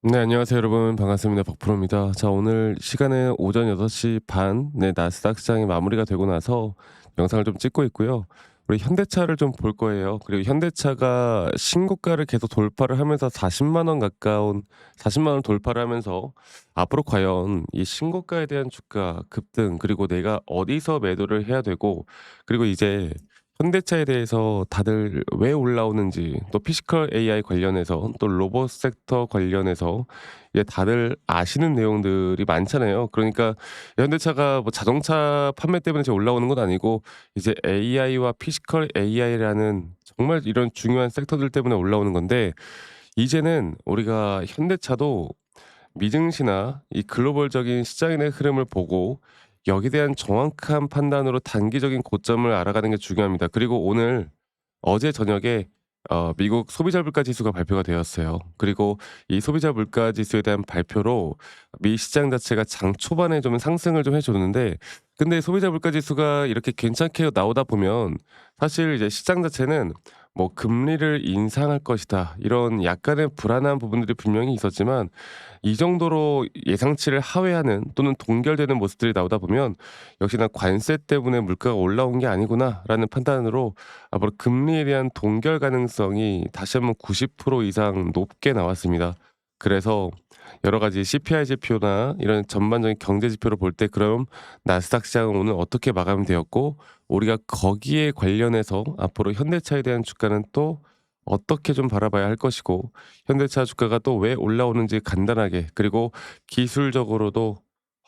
네, 안녕하세요 여러분. 반갑습니다. 박프로입니다. 자, 오늘 시간은 오전 6시 반, 네, 나스닥 시장이 마무리가 되고 나서 영상을 좀 찍고 있고요. 우리 현대차를 좀 볼 거예요. 그리고 현대차가 신고가를 계속 돌파를 하면서 40만 원 가까운 40만 원 돌파를 하면서 앞으로 과연 이 신고가에 대한 주가 급등, 그리고 내가 어디서 매도를 해야 되고, 그리고 이제 현대차에 대해서 다들 왜 올라오는지, 또 피지컬 AI 관련해서, 또 로봇 섹터 관련해서 이제 다들 아시는 내용들이 많잖아요. 그러니까 현대차가 뭐 자동차 판매 때문에 지금 올라오는 건 아니고, 이제 AI와 피지컬 AI라는 정말 이런 중요한 섹터들 때문에 올라오는 건데, 이제는 우리가 현대차도 미증시나 이 글로벌적인 시장의 흐름을 보고 여기에 대한 정확한 판단으로 단기적인 고점을 알아가는 게 중요합니다. 그리고 어제 저녁에 미국 소비자 물가 지수가 발표가 되었어요. 그리고 이 소비자 물가 지수에 대한 발표로 미 시장 자체가 장 초반에 좀 상승을 좀 해 줬는데, 근데 소비자 물가 지수가 이렇게 괜찮게 나오다 보면 사실 이제 시장 자체는 뭐 '금리를 인상할 것이다.' 이런 약간의 불안한 부분들이 분명히 있었지만, 이 정도로 예상치를 하회하는 또는 동결되는 모습들이 나오다 보면 역시나 '관세 때문에 물가가 올라온 게 아니구나.'라는 판단으로 앞으로 금리에 대한 동결 가능성이 다시 한번 90% 이상 높게 나왔습니다. 그래서 여러 가지 CPI 지표나 이런 전반적인 경제 지표를 볼 때, 그럼 나스닥 시장은 오늘 어떻게 마감이 되었고, 우리가 거기에 관련해서 앞으로 현대차에 대한 주가는 또 어떻게 좀 바라봐야 할 것이고, 현대차 주가가 또 왜 올라오는지 간단하게, 그리고 기술적으로도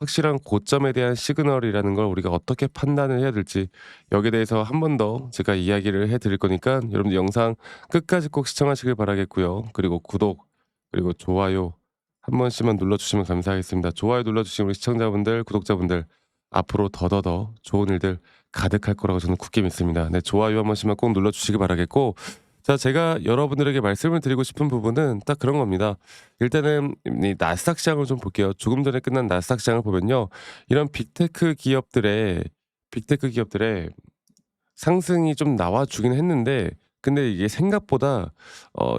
확실한 고점에 대한 시그널이라는 걸 우리가 어떻게 판단을 해야 될지, 여기에 대해서 한 번 더 제가 이야기를 해 드릴 거니까 여러분들 영상 끝까지 꼭 시청하시길 바라겠고요. 그리고 구독, 그리고 좋아요 한 번씩만 눌러 주시면 감사하겠습니다. 좋아요 눌러 주신 우리 시청자분들, 구독자분들, 앞으로 더더더 좋은 일들 가득할 거라고 저는 굳게 믿습니다. 네, 좋아요 한 번씩만 꼭 눌러 주시기 바라겠고, 자, 제가 여러분들에게 말씀을 드리고 싶은 부분은 딱 그런 겁니다. 일단은 이 나스닥 시장을 좀 볼게요. 조금 전에 끝난 나스닥 시장을 보면요. 이런 빅테크 기업들의 상승이 좀 나와 주긴 했는데, 근데 이게 생각보다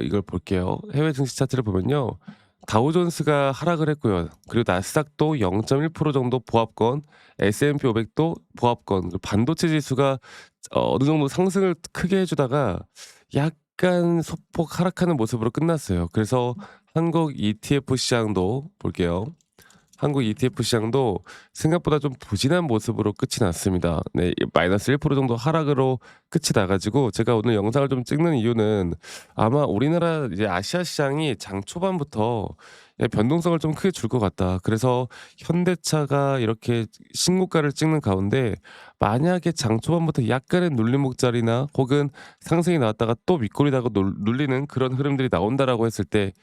이걸 볼게요. 해외 증시 차트를 보면요. 다우존스가 하락을 했고요. 그리고 나스닥도 0.1% 정도 보합권, S&P 500도 보합권, 그리고 반도체 지수가 어느 정도 상승을 크게 해 주다가 약간 소폭 하락하는 모습으로 끝났어요. 그래서 한국 ETF 시장도 볼게요. 한국 ETF 시장도 생각보다 좀 부진한 모습으로 끝이 났습니다. 네, 마이너스 1% 정도 하락으로 끝이 나 가지고, 제가 오늘 영상을 좀 찍는 이유는 아마 우리나라 이제 아시아 시장이 장 초반부터 변동성을 좀 크게 줄 것 같다. 그래서 현대차가 이렇게 신고가를 찍는 가운데, 만약에 장 초반부터 약간의 눌림목자리나 혹은 상승이 나왔다가 또 윗골이 다가 눌리는 그런 흐름들이 나온다라고 했을 때,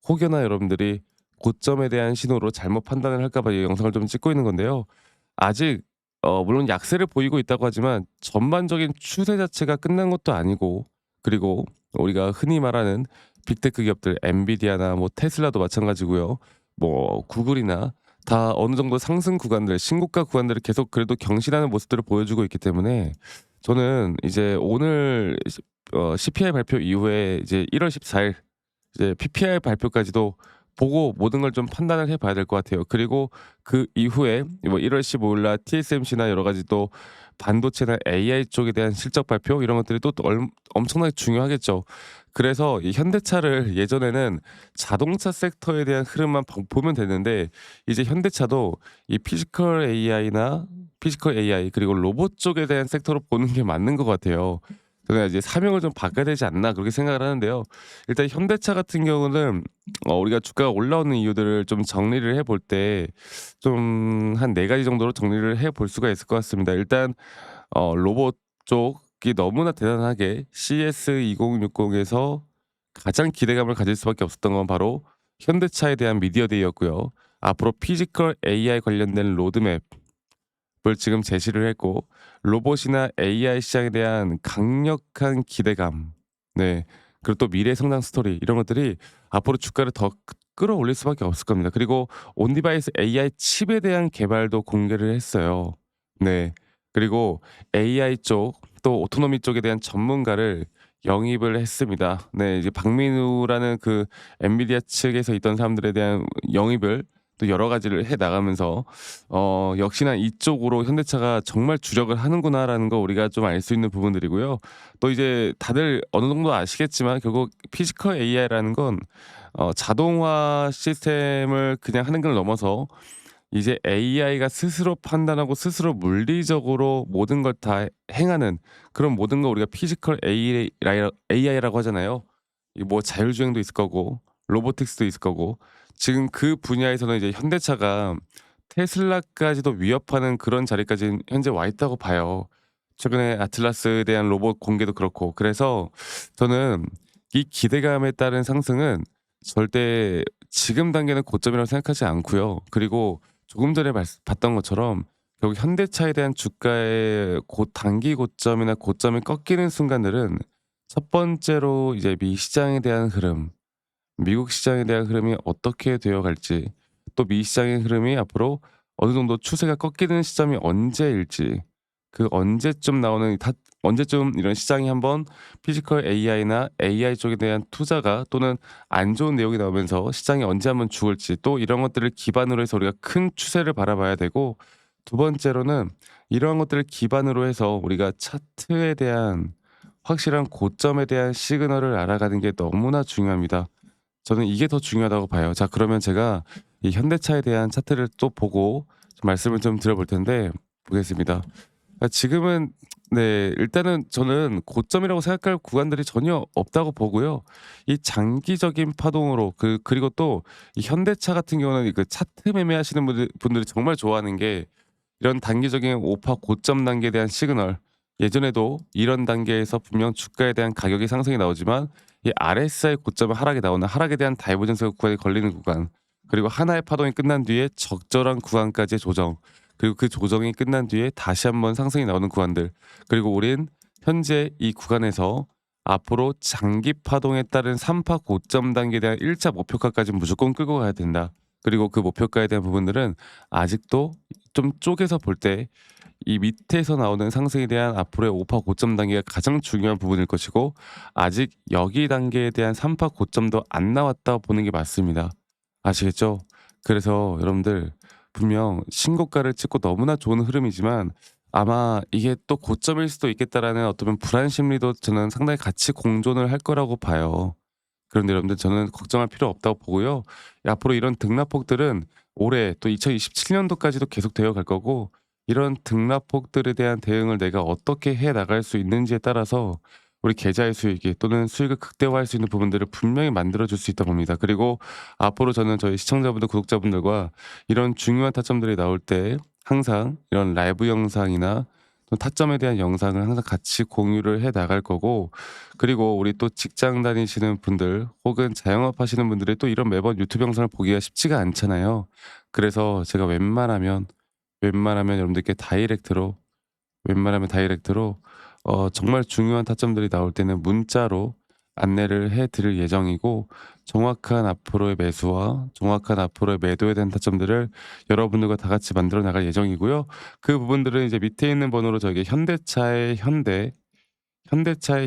혹여나 여러분들이 고점에 대한 신호로 잘못 판단을 할까 봐 이 영상을 좀 찍고 있는 건데요. 아직 물론 약세를 보이고 있다고 하지만 전반적인 추세 자체가 끝난 것도 아니고, 그리고 우리가 흔히 말하는 빅테크 기업들 엔비디아나 뭐 테슬라도 마찬가지고요. 뭐 구글이나 다 어느 정도 상승 구간들, 신고가 구간들을 계속 그래도 경신하는 모습들을 보여주고 있기 때문에, 저는 이제 오늘 CPI 발표 이후에 이제 1월 14일 이제 PPI 발표까지도 보고 모든 걸 좀 판단을 해 봐야 될 것 같아요. 그리고 그 이후에 뭐 1월 15일 날 TSMC나 여러 가지 또 반도체나 AI 쪽에 대한 실적 발표, 이런 것들이 또 엄청나게 중요하겠죠. 그래서 이 현대차를 예전에는 자동차 섹터에 대한 흐름만 보면 되는데, 이제 현대차도 이 피지컬 AI 그리고 로봇 쪽에 대한 섹터로 보는 게 맞는 것 같아요. 그래서 이제 '사명을 좀 바꿔야 되지 않나.' 그렇게 생각을 하는데요. 일단 현대차 같은 경우는 우리가 주가가 올라오는 이유들을 좀 정리를 해볼 때 좀 한 4 가지 정도로 정리를 해볼 수가 있을 것 같습니다. 일단 로봇 쪽이 너무나 대단하게 CS2060에서 가장 기대감을 가질 수밖에 없었던 건 바로 현대차에 대한 미디어 데이였고요. 앞으로 피지컬 AI 관련된 로드맵 지금 제시를 했고, 로봇이나 AI 시장에 대한 강력한 기대감, 네, 그리고 또 미래 성장 스토리, 이런 것들이 앞으로 주가를 더 끌어올릴 수밖에 없을 겁니다. 그리고 온디바이스 AI 칩에 대한 개발도 공개를 했어요. 네. 그리고 AI 쪽 또 오토노미 쪽에 대한 전문가를 영입을 했습니다. 네, 이제 박민우라는 그 엔비디아 측에서 있던 사람들에 대한 영입을 또 여러 가지를 해 나가면서 역시나 이쪽으로 현대차가 정말 주력을 하는구나라는 거 우리가 좀 알 수 있는 부분들이고요. 또 이제 다들 어느 정도 아시겠지만 결국 피지컬 AI라는 건 자동화 시스템을 그냥 하는 걸 넘어서 이제 AI가 스스로 판단하고 스스로 물리적으로 모든 걸 다 행하는 그런 모든 걸 우리가 피지컬 AI라고 하잖아요. 이 뭐 자율주행도 있을 거고 로보틱스도 있을 거고 지금 그 분야에서는 이제 현대차가 테슬라까지도 위협하는 그런 자리까지 현재 와 있다고 봐요. 최근에 아틀라스에 대한 로봇 공개도 그렇고. 그래서 저는 이 기대감에 따른 상승은 절대 지금 단계는 고점이라고 생각하지 않고요. 그리고 조금 전에 봤던 것처럼 결국 현대차에 대한 주가의 단기 고점이나 고점이 꺾이는 순간들은 첫 번째로 이제 미 시장에 대한 흐름, 미국 시장에 대한 흐름이 어떻게 되어 갈지, 또 미 시장의 흐름이 앞으로 어느 정도 추세가 꺾이는 시점이 언제일지, 그 언제쯤 나오는 언제쯤 이런 시장이 한번 피지컬 AI나 AI 쪽에 대한 투자가 또는 안 좋은 내용이 나오면서 시장이 언제 한번 죽을지 또 이런 것들을 기반으로 해서 우리가 큰 추세를 바라봐야 되고 두 번째로는 이러한 것들을 기반으로 해서 우리가 차트에 대한 확실한 고점에 대한 시그널을 알아가는 게 너무나 중요합니다. 저는 이게 더 중요하다고 봐요. 자, 그러면 제가 이 현대차에 대한 차트를 또 보고 좀 말씀을 좀 드려볼 텐데 보겠습니다. 지금은 네, 일단은 저는 고점이라고 생각할 구간들이 전혀 없다고 보고요. 이 장기적인 파동으로 그리고 또 이 현대차 같은 경우는 그 차트 매매하시는 분들이 정말 좋아하는 게 이런 단기적인 오파 고점 단계에 대한 시그널. 예전에도 이런 단계에서 분명 주가에 대한 가격이 상승이 나오지만 이 RSI 고점은 하락이 나오는 하락에 대한 다이버전스 구간이 걸리는 구간. 그리고 하나의 파동이 끝난 뒤에 적절한 구간까지의 조정. 그리고 그 조정이 끝난 뒤에 다시 한번 상승이 나오는 구간들. 그리고 우린 현재 이 구간에서 앞으로 장기 파동에 따른 3파 고점 단계에 대한 1차 목표가까지 무조건 끌고 가야 된다. 그리고 그 목표가에 대한 부분들은 아직도 좀 쪼개서 볼 때 이 밑에서 나오는 상승에 대한 앞으로의 5파 고점 단계가 가장 중요한 부분일 것이고 아직 여기 단계에 대한 3파 고점도 안 나왔다고 보는 게 맞습니다. 아시겠죠? 그래서 여러분들 분명 신고가를 찍고 너무나 좋은 흐름이지만 아마 이게 또 고점일 수도 있겠다라는 어떤 불안 심리도 저는 상당히 같이 공존을 할 거라고 봐요. 그런데 여러분들 저는 걱정할 필요 없다고 보고요. 앞으로 이런 등락폭들은 올해 또 2027년도까지도 계속되어 갈 거고 이런 등락폭들에 대한 대응을 내가 어떻게 해 나갈 수 있는지에 따라서 우리 계좌의 수익이 또는 수익을 극대화할 수 있는 부분들을 분명히 만들어 줄 수 있다고 봅니다. 그리고 앞으로 저는 저희 시청자분들, 구독자분들과 이런 중요한 타점들이 나올 때 항상 이런 라이브 영상이나 또 타점에 대한 영상을 항상 같이 공유를 해 나갈 거고 그리고 우리 또 직장 다니시는 분들 혹은 자영업 하시는 분들이 또 이런 매번 유튜브 영상을 보기가 쉽지가 않잖아요. 그래서 제가 웬만하면 여러분들께 다이렉트로 정말 중요한 타점들이 나올 때는 문자로 안내를 해 드릴 예정이고 정확한 앞으로의 매수와 정확한 앞으로의 매도에 대한 타점들을 여러분들과 다 같이 만들어 나갈 예정이고요. 그 부분들은 이제 밑에 있는 번호로 저에게 현대차의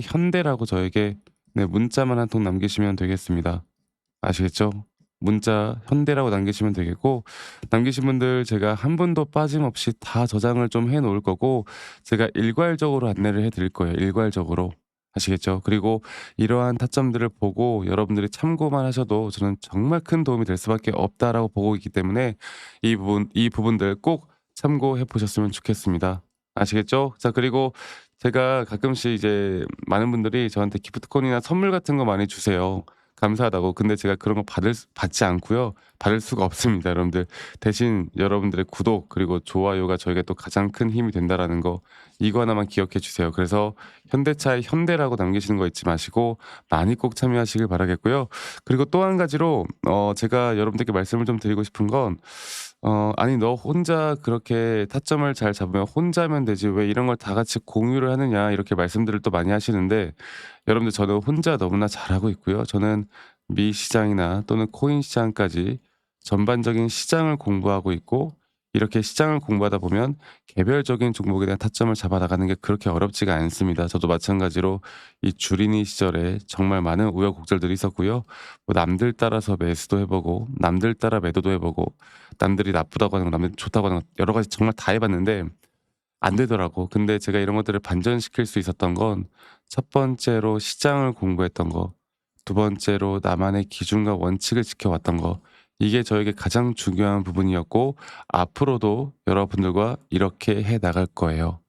현대라고 저에게 네 문자만 한 통 남기시면 되겠습니다. 아시겠죠? 문자 현대라고 남기시면 되겠고 남기신 분들 제가 한 분도 빠짐없이 다 저장을 좀 해 놓을 거고 제가 일괄적으로 안내를 해 드릴 거예요, 일괄적으로. 아시겠죠? 그리고 이러한 타점들을 보고 여러분들이 참고만 하셔도 저는 정말 큰 도움이 될 수밖에 없다라고 보고 있기 때문에 이 부분들 꼭 참고해 보셨으면 좋겠습니다. 아시겠죠? 자, 그리고 제가 가끔씩 이제 많은 분들이 저한테 기프트콘이나 선물 같은 거 많이 주세요. 감사하다고. 근데 제가 그런 거 받지 않고요. 받을 수가 없습니다, 여러분들. 대신 여러분들의 구독 그리고 좋아요가 저에게 또 가장 큰 힘이 된다라는 거 이거 하나만 기억해 주세요. 그래서 현대차의 현대라고 남기시는 거 잊지 마시고 많이 꼭 참여하시길 바라겠고요. 그리고 또 한 가지로 제가 여러분들께 말씀을 좀 드리고 싶은 건 "아니 너 혼자 그렇게 타점을 잘 잡으면 혼자 하면 되지 왜 이런 걸 다 같이 공유를 하느냐." 이렇게 말씀들을 또 많이 하시는데 여러분들 저는 혼자 너무나 잘하고 있고요. 저는 미 시장이나 또는 코인 시장까지 전반적인 시장을 공부하고 있고 이렇게 시장을 공부하다 보면 개별적인 종목에 대한 타점을 잡아 나가는 게 그렇게 어렵지가 않습니다. 저도 마찬가지로 이 주린이 시절에 정말 많은 우여곡절들이 있었고요. 뭐 남들 따라서 매수도 해 보고 남들 따라 매도도 해 보고 남들이 나쁘다고 하는 거 남들이 좋다고 하는 거 여러 가지 정말 다 해 봤는데 안 되더라고. 근데 제가 이런 것들을 반전시킬 수 있었던 건 첫 번째로 시장을 공부했던 거, 두 번째로 나만의 기준과 원칙을 지켜왔던 거. 이게 저에게 가장 중요한 부분이었고 앞으로도 여러분들과 이렇게 해 나갈 거예요.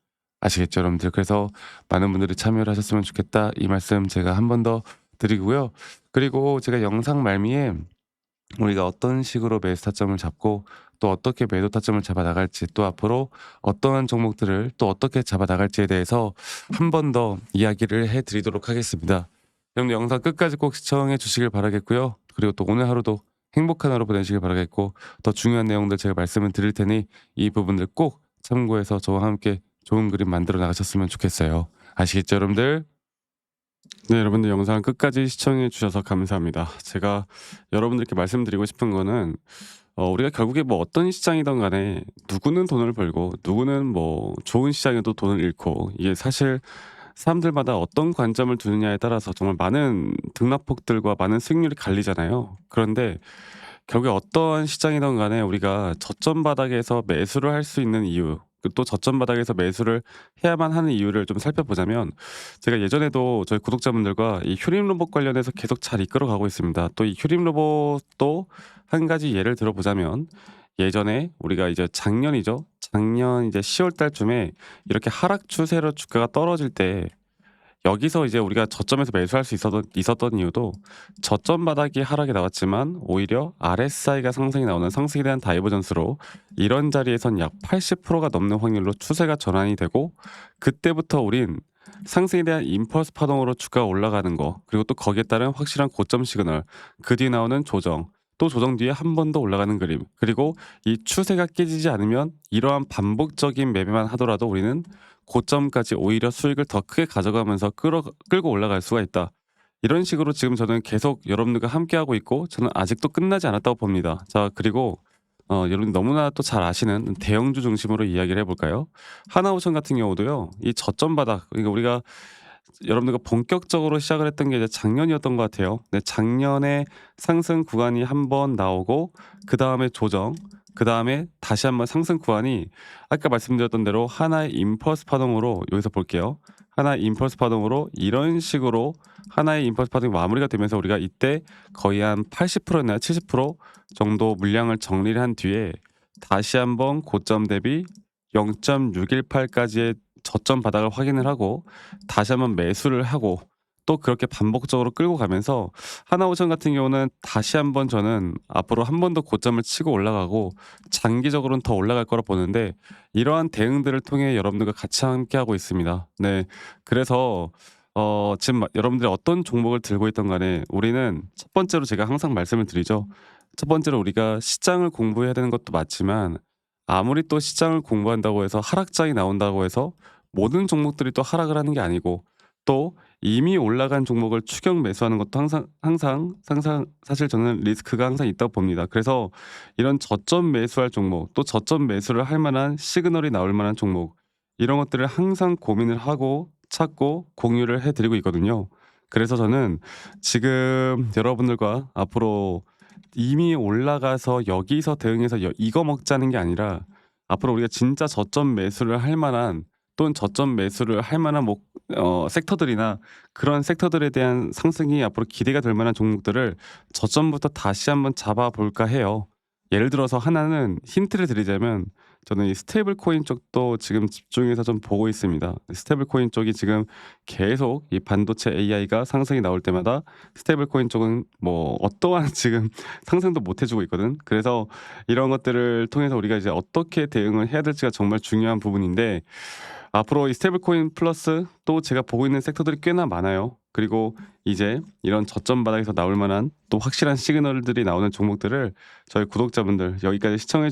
아시겠죠, 여러분들? 그래서 많은 분들이 참여를 하셨으면 좋겠다. 이 말씀 제가 한 번 더 드리고요. 그리고 제가 영상 말미에 우리가 어떤 식으로 매수 타점을 잡고 또 어떻게 매도 타점을 잡아 나갈지 또 앞으로 어떠한 종목들을 또 어떻게 잡아 나갈지에 대해서 한 번 더 이야기를 해 드리도록 하겠습니다. 여러분 영상 끝까지 꼭 시청해 주시길 바라겠고요. 그리고 또 오늘 하루도 행복한 하루 보내시길 바라겠고 더 중요한 내용들 제가 말씀을 드릴 테니 이 부분들 꼭 참고해서 저와 함께 좋은 그림 만들어 나가셨으면 좋겠어요. 아시겠죠, 여러분들? 네, 여러분들 영상 끝까지 시청해 주셔서 감사합니다. 제가 여러분들께 말씀드리고 싶은 거는 우리가 결국에 뭐 어떤 시장이든 간에 누구는 돈을 벌고 누구는 뭐 좋은 시장에도 돈을 잃고 이게 사실 사람들마다 어떤 관점을 두느냐에 따라서 정말 많은 등락폭들과 많은 수익률이 갈리잖아요. 그런데 결국에 어떠한 시장이든 간에 우리가 저점 바닥에서 매수를 할 수 있는 이유, 또 저점 바닥에서 매수를 해야만 하는 이유를 좀 살펴보자면 제가 예전에도 저희 구독자분들과 이 휴림 로봇 관련해서 계속 잘 이끌어 가고 있습니다. 또 이 휴림 로봇도 한 가지 예를 들어보자면 예전에 우리가 이제 작년이죠. 작년 이제 10월 달쯤에 이렇게 하락 추세로 주가가 떨어질 때 여기서 이제 우리가 저점에서 매수할 수 있었던 이유도 저점 바닥이 하락이 나왔지만 오히려 RSI가 상승이 나오는 상승에 대한 다이버전스로 이런 자리에선 약 80%가 넘는 확률로 추세가 전환이 되고 그때부터 우린 상승에 대한 임펄스 파동으로 주가가 올라가는 거 그리고 또 거기에 따른 확실한 고점 시그널 그 뒤에 나오는 조정 또 조정 뒤에 한 번 더 올라가는 그림 그리고 이 추세가 깨지지 않으면 이러한 반복적인 매매만 하더라도 우리는 고점까지 오히려 수익을 더 크게 가져가면서 끌고 올라갈 수가 있다. 이런 식으로 지금 저는 계속 여러분들과 함께하고 있고 저는 아직도 끝나지 않았다고 봅니다. 자 그리고 여러분 너무나 또 잘 아시는 대형주 중심으로 이야기를 해볼까요? 하나오션 같은 경우도요. 이 저점 바닥 그러니까 우리가 여러분들과 본격적으로 시작을 했던 게 이제 작년이었던 것 같아요. 네, 작년에 상승 구간이 한 번 나오고 그 다음에 조정, 그 다음에 다시 한번 상승 구간이 아까 말씀드렸던 대로 하나의 임펄스 파동으로 여기서 볼게요. 하나의 임펄스 파동으로 이런 식으로 하나의 임펄스 파동이 마무리가 되면서 우리가 이때 거의 한 80%나 70% 정도 물량을 정리를 한 뒤에 다시 한번 고점 대비 0.618까지의 저점 바닥을 확인을 하고 다시 한번 매수를 하고 또 그렇게 반복적으로 끌고 가면서 하나오션 같은 경우는 다시 한번 저는 앞으로 한 번 더 고점을 치고 올라가고 장기적으로는 더 올라갈 거라 보는데 이러한 대응들을 통해 여러분들과 같이 함께하고 있습니다. 네. 그래서 지금 여러분들이 어떤 종목을 들고 있던 간에 우리는 첫 번째로 제가 항상 말씀을 드리죠. 첫 번째로 우리가 시장을 공부해야 되는 것도 맞지만 아무리 또 시장을 공부한다고 해서 하락장이 나온다고 해서 모든 종목들이 또 하락을 하는 게 아니고 또 이미 올라간 종목을 추격 매수하는 것도 항상 사실 저는 리스크가 항상 있다고 봅니다. 그래서 이런 저점 매수할 종목 또 저점 매수를 할 만한 시그널이 나올 만한 종목 이런 것들을 항상 고민을 하고 찾고 공유를 해드리고 있거든요. 그래서 저는 지금 여러분들과 앞으로 이미 올라가서 여기서 대응해서 이거 먹자는 게 아니라 앞으로 우리가 진짜 저점 매수를 할 만한 또는 저점 매수를 할 만한 섹터들이나 그런 섹터들에 대한 상승이 앞으로 기대가 될 만한 종목들을 저점부터 다시 한번 잡아볼까 해요. 예를 들어서 하나는 힌트를 드리자면 저는 이 스테이블 코인 쪽도 지금 집중해서 좀 보고 있습니다. 스테이블 코인 쪽이 지금 계속 이 반도체 AI가 상승이 나올 때마다 스테이블 코인 쪽은 뭐 어떠한 지금 상승도 못 해주고 있거든. 그래서 이런 것들을 통해서 우리가 이제 어떻게 대응을 해야 될지가 정말 중요한 부분인데 앞으로 이 스테이블 코인 플러스 또 제가 보고 있는 섹터들이 꽤나 많아요. 그리고 이제 이런 저점 바닥에서 나올 만한 또 확실한 시그널들이 나오는 종목들을 저희 구독자분들 여기까지 시청해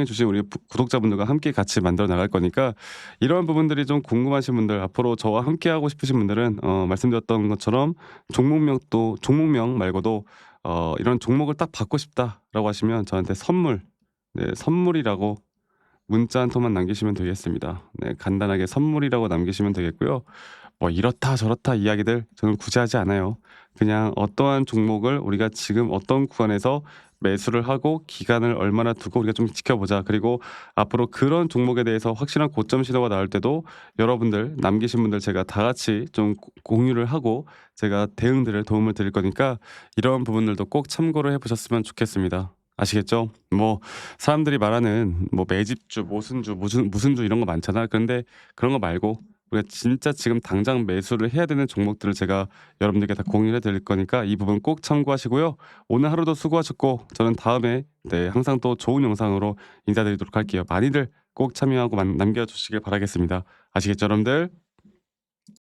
주신 우리 구독자분들과 함께 같이 만들어 나갈 거니까 이러한 부분들이 좀 궁금하신 분들 앞으로 저와 함께 하고 싶으신 분들은 말씀드렸던 것처럼 종목명 말고도 이런 종목을 딱 받고 싶다라고 하시면 저한테 선물이라고 문자 한 통만 남기시면 되겠습니다. 네, 간단하게 선물이라고 남기시면 되겠고요. 뭐 이렇다 저렇다 이야기들 저는 굳이 하지 않아요. 그냥 어떠한 종목을 우리가 지금 어떤 구간에서 매수를 하고 기간을 얼마나 두고 우리가 좀 지켜보자. 그리고 앞으로 그런 종목에 대해서 확실한 고점 신호가 나올 때도 여러분들 남기신 분들 제가 다 같이 좀 공유를 하고 제가 대응들을 도움을 드릴 거니까 이런 부분들도 꼭 참고를 해보셨으면 좋겠습니다. 아시겠죠? 뭐 사람들이 말하는 뭐 매집주, 모순주, 무슨 주 이런 거 많잖아. 그런데 그런 거 말고 우리가 진짜 지금 당장 매수를 해야 되는 종목들을 제가 여러분들께 다 공유해 드릴 거니까 이 부분 꼭 참고하시고요. 오늘 하루도 수고하셨고 저는 다음에 네, 항상 또 좋은 영상으로 인사드리도록 할게요. 많이들 꼭 참여하고 남겨주시길 바라겠습니다. 아시겠죠, 여러분들?